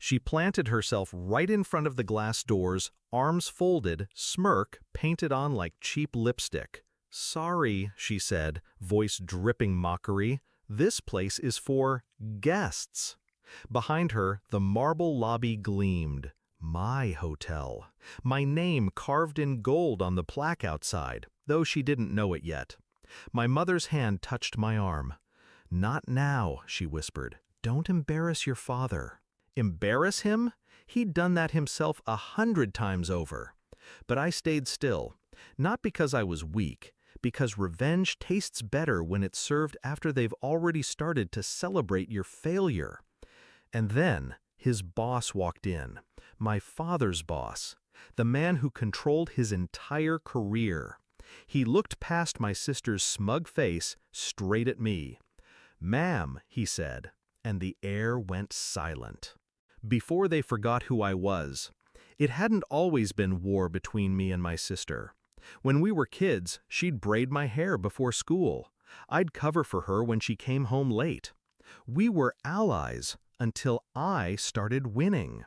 She planted herself right in front of the glass doors, arms folded, smirk painted on like cheap lipstick. "Sorry," she said, voice dripping mockery. "This place is for guests." Behind her, the marble lobby gleamed. My hotel. My name carved in gold on the plaque outside, though she didn't know it yet. My mother's hand touched my arm. "Not now," she whispered. "Don't embarrass your father." Embarrass him? He'd done that himself 100 times over. But I stayed still, not because I was weak, because revenge tastes better when it's served after they've already started to celebrate your failure. And then his boss walked in, my father's boss, the man who controlled his entire career. He looked past my sister's smug face straight at me. "Ma'am," he said, and the air went silent. Before they forgot who I was, it hadn't always been war between me and my sister. When we were kids, she'd braid my hair before school. I'd cover for her when she came home late. We were allies until I started winning.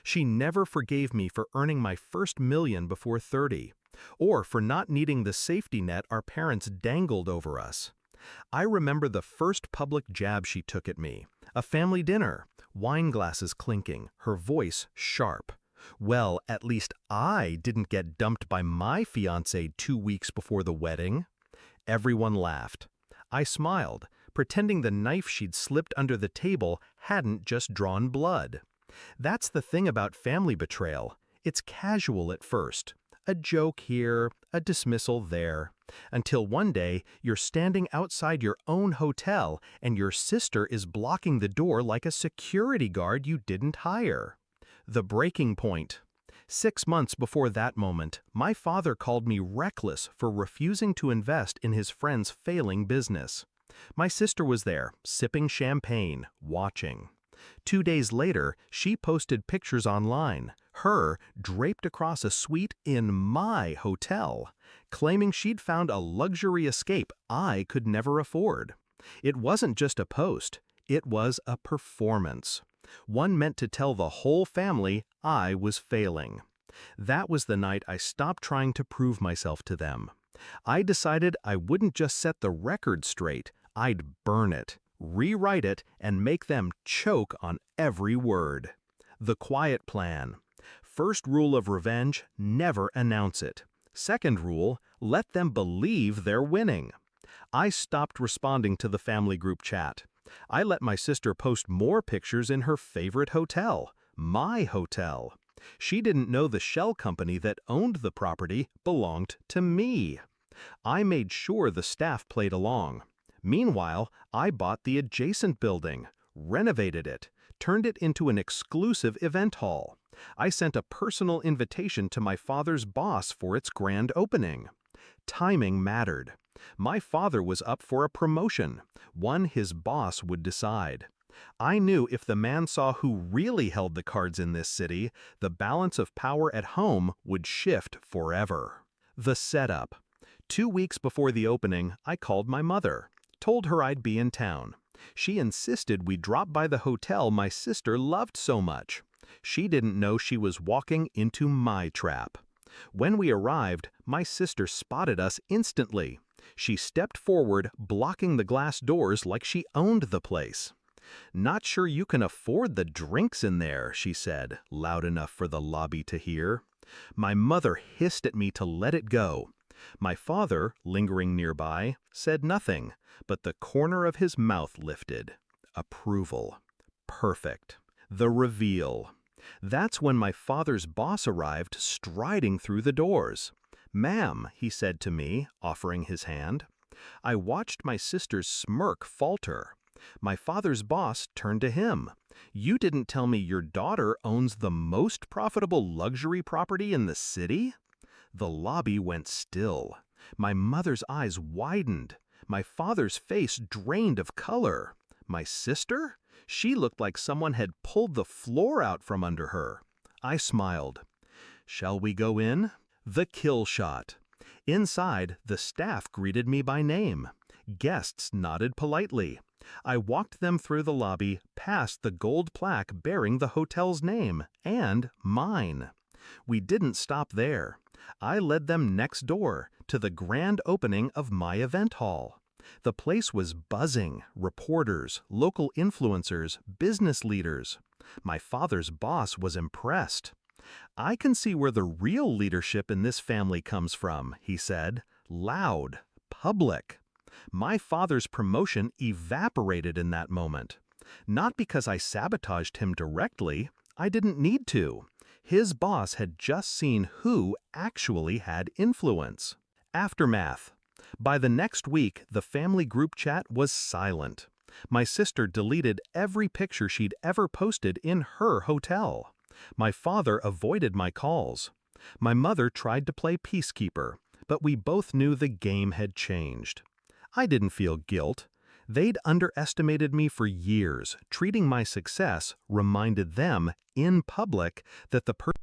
She never forgave me for earning my first million before 30, or for not needing the safety net our parents dangled over us. I remember the first public jab she took at me, a family dinner, wine glasses clinking, her voice sharp. Well, at least I didn't get dumped by my fiancé 2 weeks before the wedding. Everyone laughed. I smiled, pretending the knife she'd slipped under the table hadn't just drawn blood. That's the thing about family betrayal. It's casual at first. A joke here, a dismissal there, until one day you're standing outside your own hotel and your sister is blocking the door like a security guard you didn't hire. The breaking point. 6 months before that moment, my father called me reckless for refusing to invest in his friend's failing business. My sister was there, sipping champagne, watching. 2 days later, she posted pictures online, her draped across a suite in my hotel, claiming she'd found a luxury escape I could never afford. It wasn't just a post, it was a performance. One meant to tell the whole family I was failing. That was the night I stopped trying to prove myself to them. I decided I wouldn't just set the record straight, I'd burn it, rewrite it, and make them choke on every word. The quiet plan. First rule of revenge, never announce it. Second rule, let them believe they're winning. I stopped responding to the family group chat. I let my sister post more pictures in her favorite hotel, my hotel. She didn't know the shell company that owned the property belonged to me. I made sure the staff played along. Meanwhile, I bought the adjacent building, renovated it, turned it into an exclusive event hall. I sent a personal invitation to my father's boss for its grand opening. Timing mattered. My father was up for a promotion, one his boss would decide. I knew if the man saw who really held the cards in this city, the balance of power at home would shift forever. The setup. 2 weeks before the opening, I called my mother, told her I'd be in town. She insisted we drop by the hotel my sister loved so much. She didn't know she was walking into my trap. When we arrived, my sister spotted us instantly. She stepped forward, blocking the glass doors like she owned the place. "Not sure you can afford the drinks in there," she said, loud enough for the lobby to hear. My mother hissed at me to let it go. My father, lingering nearby, said nothing, but the corner of his mouth lifted. Approval. Perfect. The reveal. That's when my father's boss arrived, striding through the doors. "Ma'am," he said to me, offering his hand. I watched my sister's smirk falter. My father's boss turned to him. "You didn't tell me your daughter owns the most profitable luxury property in the city?" The lobby went still. My mother's eyes widened. My father's face drained of color. My sister? She looked like someone had pulled the floor out from under her. I smiled. "Shall we go in?" The kill shot. Inside, the staff greeted me by name. Guests nodded politely. I walked them through the lobby, past the gold plaque bearing the hotel's name, and mine. We didn't stop there. I led them next door, to the grand opening of my event hall. The place was buzzing, reporters, local influencers, business leaders. My father's boss was impressed. "I can see where the real leadership in this family comes from," he said. "Loud, public." My father's promotion evaporated in that moment. Not because I sabotaged him directly. I didn't need to. His boss had just seen who actually had influence. Aftermath. By the next week, the family group chat was silent. My sister deleted every picture she'd ever posted in her hotel. My father avoided my calls. My mother tried to play peacekeeper, but we both knew the game had changed. I didn't feel guilt. They'd underestimated me for years. Treating my success reminded them, in public, that the person